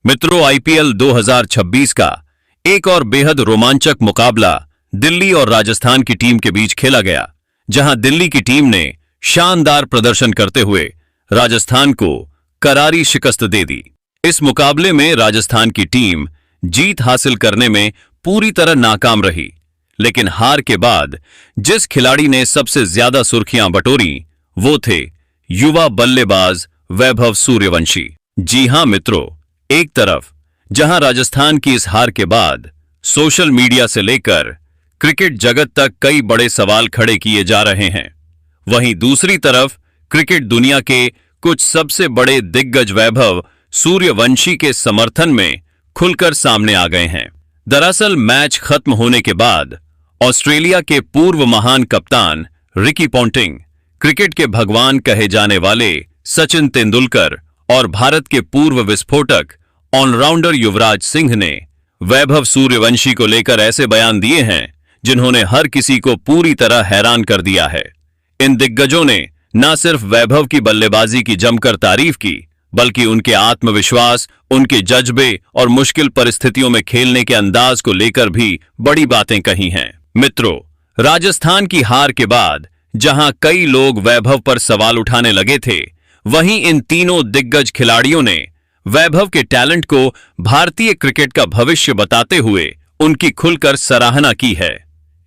मित्रों, आईपीएल 2026 का एक और बेहद रोमांचक मुकाबला दिल्ली और राजस्थान की टीम के बीच खेला गया, जहां दिल्ली की टीम ने शानदार प्रदर्शन करते हुए राजस्थान को करारी शिकस्त दे दी। इस मुकाबले में राजस्थान की टीम जीत हासिल करने में पूरी तरह नाकाम रही, लेकिन हार के बाद जिस खिलाड़ी ने सबसे ज्यादा सुर्खियां बटोरी वो थे युवा बल्लेबाज वैभव सूर्यवंशी। जी हां मित्रों, एक तरफ जहां राजस्थान की इस हार के बाद सोशल मीडिया से लेकर क्रिकेट जगत तक कई बड़े सवाल खड़े किए जा रहे हैं, वहीं दूसरी तरफ क्रिकेट दुनिया के कुछ सबसे बड़े दिग्गज वैभव सूर्यवंशी के समर्थन में खुलकर सामने आ गए हैं। दरअसल मैच खत्म होने के बाद ऑस्ट्रेलिया के पूर्व महान कप्तान रिकी पोंटिंग, क्रिकेट के भगवान कहे जाने वाले सचिन तेंदुलकर और भारत के पूर्व विस्फोटक ऑलराउंडर युवराज सिंह ने वैभव सूर्यवंशी को लेकर ऐसे बयान दिए हैं जिन्होंने हर किसी को पूरी तरह हैरान कर दिया है। इन दिग्गजों ने न सिर्फ वैभव की बल्लेबाजी की जमकर तारीफ की, बल्कि उनके आत्मविश्वास, उनके जज्बे और मुश्किल परिस्थितियों में खेलने के अंदाज को लेकर भी बड़ी बातें कही हैं। मित्रों, राजस्थान की हार के बाद जहां कई लोग वैभव पर सवाल उठाने लगे थे, वहीं इन तीनों दिग्गज खिलाड़ियों ने वैभव के टैलेंट को भारतीय क्रिकेट का भविष्य बताते हुए उनकी खुलकर सराहना की है।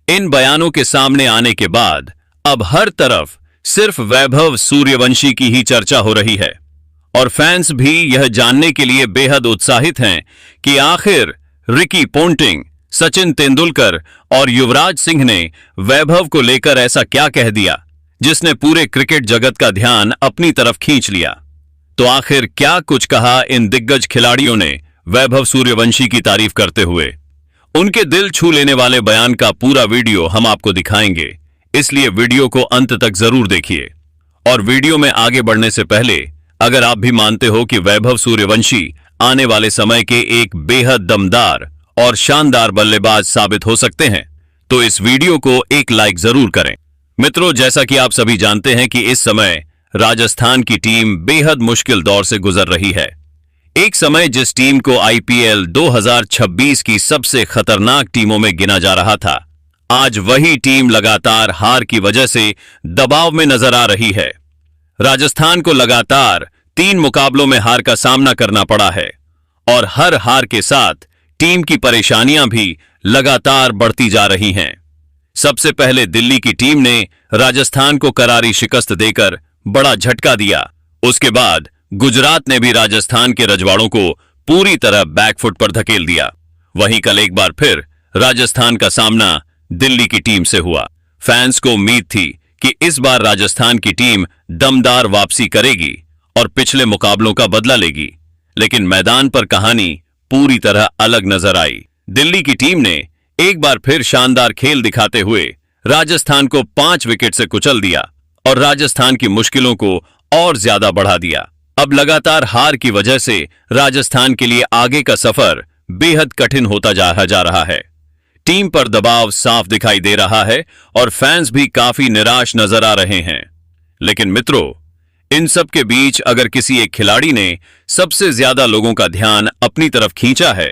इन बयानों के सामने आने के बाद अब हर तरफ सिर्फ वैभव सूर्यवंशी की ही चर्चा हो रही है और फैंस भी यह जानने के लिए बेहद उत्साहित हैं कि आखिर रिकी पोंटिंग, सचिन तेंदुलकर और युवराज सिंह ने वैभव को लेकर ऐसा क्या कह दिया जिसने पूरे क्रिकेट जगत का ध्यान अपनी तरफ खींच लिया। तो आखिर क्या कुछ कहा इन दिग्गज खिलाड़ियों ने वैभव सूर्यवंशी की तारीफ करते हुए। उनके दिल छू लेने वाले बयान का पूरा वीडियो हम आपको दिखाएंगे, इसलिए वीडियो को अंत तक जरूर देखिए। और वीडियो में आगे बढ़ने से पहले अगर आप भी मानते हो कि वैभव सूर्यवंशी आने वाले समय के एक बेहद दमदार और शानदार बल्लेबाज साबित हो सकते हैं, तो इस वीडियो को एक लाइक जरूर करें। मित्रों, जैसा कि आप सभी जानते हैं कि इस समय राजस्थान की टीम बेहद मुश्किल दौर से गुजर रही है। एक समय जिस टीम को आईपीएल 2026 की सबसे खतरनाक टीमों में गिना जा रहा था, आज वही टीम लगातार हार की वजह से दबाव में नजर आ रही है। राजस्थान को लगातार 3 मुकाबलों में हार का सामना करना पड़ा है और हर हार के साथ टीम की परेशानियां भी लगातार बढ़ती जा रही हैं। सबसे पहले दिल्ली की टीम ने राजस्थान को करारी शिकस्त देकर बड़ा झटका दिया। उसके बाद गुजरात ने भी राजस्थान के रजवाड़ों को पूरी तरह बैकफुट पर धकेल दिया। वहीं कल एक बार फिर राजस्थान का सामना दिल्ली की टीम से हुआ। फैंस को उम्मीद थी कि इस बार राजस्थान की टीम दमदार वापसी करेगी और पिछले मुकाबलों का बदला लेगी, लेकिन मैदान पर कहानी पूरी तरह अलग नजर आई। दिल्ली की टीम ने एक बार फिर शानदार खेल दिखाते हुए राजस्थान को 5 विकेट से कुचल दिया और राजस्थान की मुश्किलों को और ज्यादा बढ़ा दिया। अब लगातार हार की वजह से राजस्थान के लिए आगे का सफर बेहद कठिन होता जा रहा है। टीम पर दबाव साफ दिखाई दे रहा है और फैंस भी काफी निराश नजर आ रहे हैं। लेकिन मित्रों, इन सब के बीच अगर किसी एक खिलाड़ी ने सबसे ज्यादा लोगों का ध्यान अपनी तरफ खींचा है,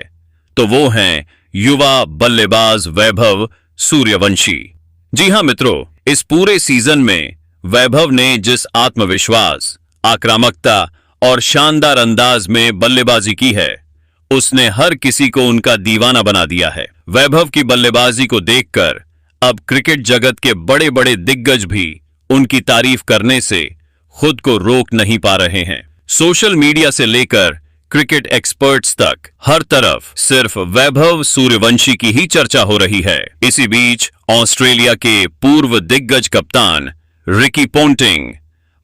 तो वो हैं युवा बल्लेबाज वैभव सूर्यवंशी। जी हां मित्रों, इस पूरे सीजन में वैभव ने जिस आत्मविश्वास, आक्रामकता और शानदार अंदाज में बल्लेबाजी की है, उसने हर किसी को उनका दीवाना बना दिया है। वैभव की बल्लेबाजी को देखकर अब क्रिकेट जगत के बड़े बड़े दिग्गज भी उनकी तारीफ करने से खुद को रोक नहीं पा रहे हैं। सोशल मीडिया से लेकर क्रिकेट एक्सपर्ट्स तक हर तरफ सिर्फ वैभव सूर्यवंशी की ही चर्चा हो रही है। इसी बीच ऑस्ट्रेलिया के पूर्व दिग्गज कप्तान रिकी पोंटिंग,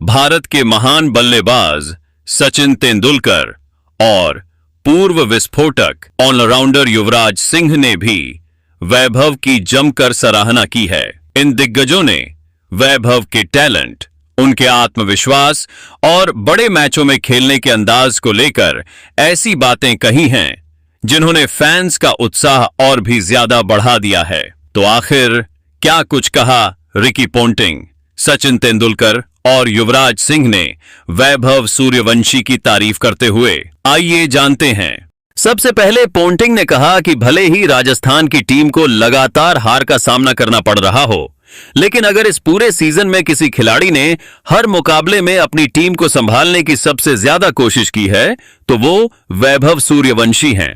भारत के महान बल्लेबाज सचिन तेंदुलकर और पूर्व विस्फोटक ऑलराउंडर युवराज सिंह ने भी वैभव की जमकर सराहना की है। इन दिग्गजों ने वैभव के टैलेंट, उनके आत्मविश्वास और बड़े मैचों में खेलने के अंदाज को लेकर ऐसी बातें कही हैं जिन्होंने फैंस का उत्साह और भी ज्यादा बढ़ा दिया है। तो आखिर क्या कुछ कहा रिकी पोंटिंग, सचिन तेंदुलकर और युवराज सिंह ने वैभव सूर्यवंशी की तारीफ करते हुए? आइए जानते हैं। सबसे पहले पोंटिंग ने कहा कि भले ही राजस्थान की टीम को लगातार हार का सामना करना पड़ रहा हो, लेकिन अगर इस पूरे सीजन में किसी खिलाड़ी ने हर मुकाबले में अपनी टीम को संभालने की सबसे ज्यादा कोशिश की है तो वो वैभव सूर्यवंशी हैं।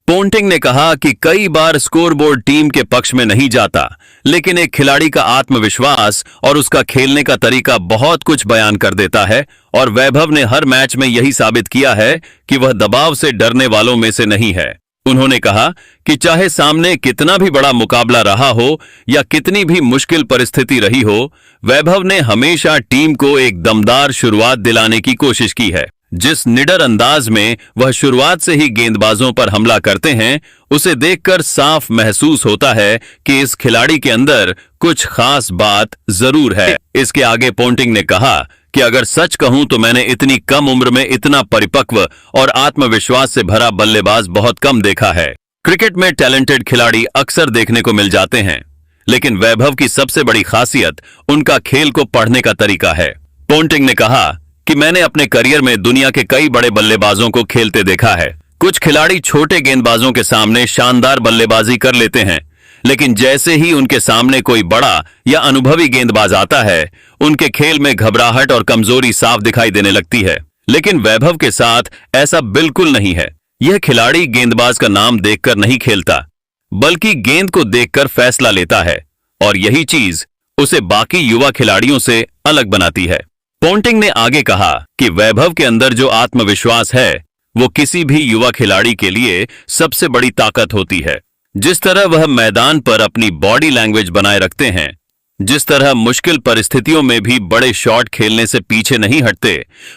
पोंटिंग ने कहा कि कई बार स्कोरबोर्ड टीम के पक्ष में नहीं जाता, लेकिन एक खिलाड़ी का आत्मविश्वास और उसका खेलने का तरीका बहुत कुछ बयान कर देता है और वैभव ने हर मैच में यही साबित किया है कि वह दबाव से डरने वालों में से नहीं है। उन्होंने कहा कि चाहे सामने कितना भी बड़ा मुकाबला रहा हो या कितनी भी मुश्किल परिस्थिति रही हो, वैभव ने हमेशा टीम को एक दमदार शुरुआत दिलाने की कोशिश की है। जिस निडर अंदाज में वह शुरुआत से ही गेंदबाजों पर हमला करते हैं, उसे देखकर साफ महसूस होता है कि इस खिलाड़ी के अंदर कुछ खास बात जरूर है। इसके आगे पोंटिंग ने कहा कि अगर सच कहूं तो मैंने इतनी कम उम्र में इतना परिपक्व और आत्मविश्वास से भरा बल्लेबाज बहुत कम देखा है। क्रिकेट में टैलेंटेड खिलाड़ी अक्सर देखने को मिल जाते हैं, लेकिन वैभव की सबसे बड़ी खासियत उनका खेल को पढ़ने का तरीका है। पोंटिंग ने कहा कि मैंने अपने करियर में दुनिया के कई बड़े बल्लेबाजों को खेलते देखा है। कुछ खिलाड़ी छोटे गेंदबाजों के सामने शानदार बल्लेबाजी कर लेते हैं, लेकिन जैसे ही उनके सामने कोई बड़ा या अनुभवी गेंदबाज आता है, उनके खेल में घबराहट और कमजोरी साफ दिखाई देने लगती है। लेकिन वैभव के साथ ऐसा बिल्कुल नहीं है। यह खिलाड़ी गेंदबाज का नाम देखकर नहीं खेलता, बल्कि गेंद को देखकर फैसला लेता है, और यही चीज उसे बाकी युवा खिलाड़ियों से अलग बनाती है। पोंटिंग ने आगे कहा कि वैभव के अंदर जो आत्मविश्वास है वो किसी भी युवा खिलाड़ी के लिए सबसे बड़ी ताकत होती है। जिस तरह वह मैदान पर अपनी बॉडी लैंग्वेज बनाए रखते हैं, जिस तरह मुश्किल परिस्थितियों में भी बड़े शॉट खेलने से पीछे नहीं हटते,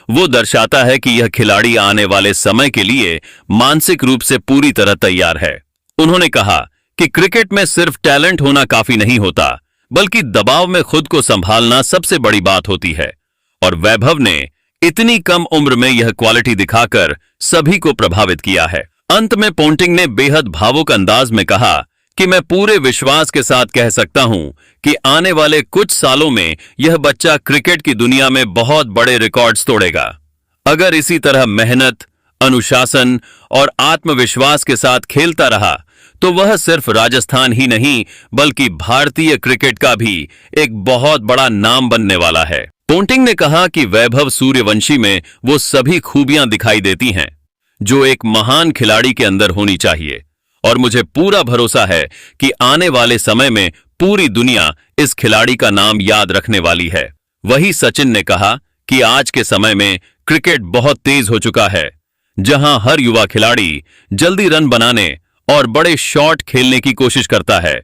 वो दर्शाता है कि यह खिलाड़ी आने वाले समय के लिए मानसिक रूप से पूरी तरह तैयार है। उन्होंने कहा कि क्रिकेट में सिर्फ टैलेंट होना काफी नहीं होता, बल्कि दबाव में खुद को संभालना सबसे बड़ी बात होती है, और वैभव ने इतनी कम उम्र में यह क्वालिटी दिखाकर सभी को प्रभावित किया है। अंत में पोंटिंग ने बेहद भावुक अंदाज में कहा कि मैं पूरे विश्वास के साथ कह सकता हूं कि आने वाले कुछ सालों में यह बच्चा क्रिकेट की दुनिया में बहुत बड़े रिकॉर्ड्स तोड़ेगा। अगर इसी तरह मेहनत, अनुशासन और आत्मविश्वास के साथ खेलता रहा तो वह सिर्फ राजस्थान ही नहीं बल्कि भारतीय क्रिकेट का भी एक बहुत बड़ा नाम बनने वाला है। पोंटिंग ने कहा कि वैभव सूर्यवंशी में वो सभी खूबियां दिखाई देती हैं जो एक महान खिलाड़ी के अंदर होनी चाहिए, और मुझे पूरा भरोसा है कि आने वाले समय में पूरी दुनिया इस खिलाड़ी का नाम याद रखने वाली है। वही सचिन ने कहा कि आज के समय में क्रिकेट बहुत तेज हो चुका है, जहां हर युवा खिलाड़ी जल्दी रन बनाने और बड़े शॉट खेलने की कोशिश करता है,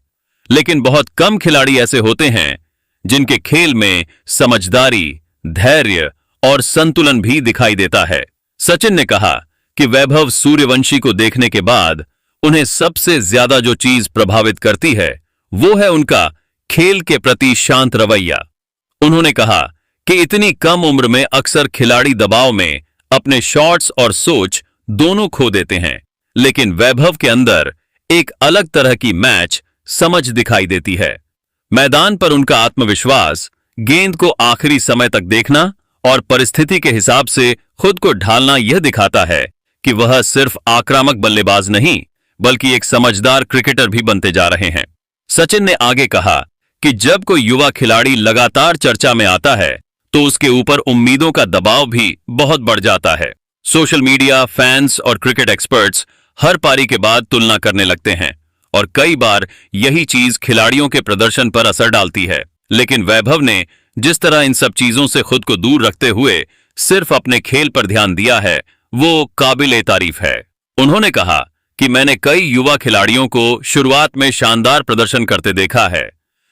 लेकिन बहुत कम खिलाड़ी ऐसे होते हैं जिनके खेल में समझदारी, धैर्य और संतुलन भी दिखाई देता है। सचिन ने कहा कि वैभव सूर्यवंशी को देखने के बाद उन्हें सबसे ज्यादा जो चीज प्रभावित करती है वो है उनका खेल के प्रति शांत रवैया। उन्होंने कहा कि इतनी कम उम्र में अक्सर खिलाड़ी दबाव में अपने शॉट्स और सोच दोनों खो देते हैं, लेकिन वैभव के अंदर एक अलग तरह की मैच समझ दिखाई देती है। मैदान पर उनका आत्मविश्वास, गेंद को आखिरी समय तक देखना और परिस्थिति के हिसाब से खुद को ढालना यह दिखाता है कि वह सिर्फ आक्रामक बल्लेबाज नहीं बल्कि एक समझदार क्रिकेटर भी बनते जा रहे हैं। सचिन ने आगे कहा कि जब कोई युवा खिलाड़ी लगातार चर्चा में आता है तो उसके ऊपर उम्मीदों का दबाव भी बहुत बढ़ जाता है। सोशल मीडिया, फैंस और क्रिकेट एक्सपर्ट्स हर पारी के बाद तुलना करने लगते हैं, और कई बार यही चीज खिलाड़ियों के प्रदर्शन पर असर डालती है। लेकिन वैभव ने जिस तरह इन सब चीजों से खुद को दूर रखते हुए सिर्फ अपने खेल पर ध्यान दिया है, वो काबिले तारीफ है। उन्होंने कहा कि मैंने कई युवा खिलाड़ियों को शुरुआत में शानदार प्रदर्शन करते देखा है,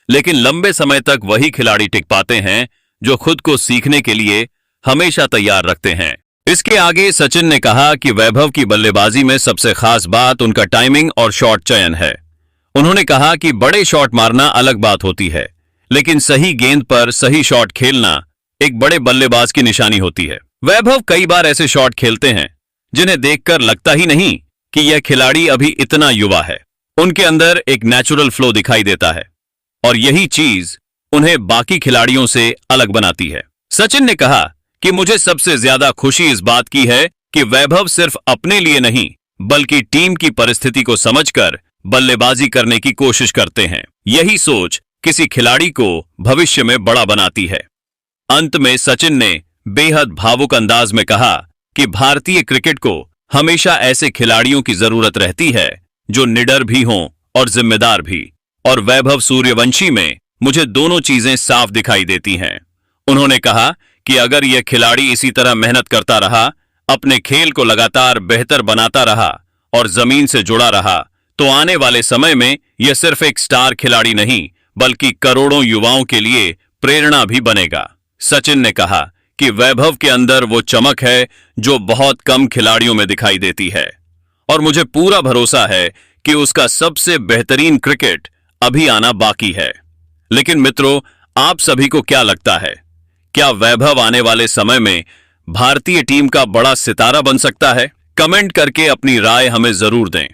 लेकिन लंबे समय तक वही खिलाड़ी टिक पाते हैं जो खुद को सीखने के लिए हमेशा तैयार रखते हैं। इसके आगे सचिन ने कहा कि वैभव की बल्लेबाजी में सबसे खास बात उनका टाइमिंग और शॉट चयन है। उन्होंने कहा कि बड़े शॉट मारना अलग बात होती है, लेकिन सही गेंद पर सही शॉट खेलना एक बड़े बल्लेबाज की निशानी होती है। वैभव कई बार ऐसे शॉट खेलते हैं जिन्हें देखकर लगता ही नहीं कि यह खिलाड़ी अभी इतना युवा है। उनके अंदर एक नेचुरल फ्लो दिखाई देता है, और यही चीज उन्हें बाकी खिलाड़ियों से अलग बनाती है। सचिन ने कहा कि मुझे सबसे ज्यादा खुशी इस बात की है कि वैभव सिर्फ अपने लिए नहीं बल्कि टीम की परिस्थिति को समझकर बल्लेबाजी करने की कोशिश करते हैं। यही सोच किसी खिलाड़ी को भविष्य में बड़ा बनाती है। अंत में सचिन ने बेहद भावुक अंदाज में कहा कि भारतीय क्रिकेट को हमेशा ऐसे खिलाड़ियों की जरूरत रहती है जो निडर भी हों और जिम्मेदार भी। और वैभव सूर्यवंशी में मुझे दोनों चीजें साफ दिखाई देती हैं। उन्होंने कहा कि अगर यह खिलाड़ी इसी तरह मेहनत करता रहा, अपने खेल को लगातार बेहतर बनाता रहा और जमीन से जुड़ा रहा, तो आने वाले समय में यह सिर्फ एक स्टार खिलाड़ी नहीं बल्कि करोड़ों युवाओं के लिए प्रेरणा भी बनेगा। सचिन ने कहा कि वैभव के अंदर वो चमक है जो बहुत कम खिलाड़ियों में दिखाई देती है और मुझे पूरा भरोसा है कि उसका सबसे बेहतरीन क्रिकेट अभी आना बाकी है। लेकिन मित्रों, आप सभी को क्या लगता है? क्या वैभव आने वाले समय में भारतीय टीम का बड़ा सितारा बन सकता है? कमेंट करके अपनी राय हमें जरूर दें।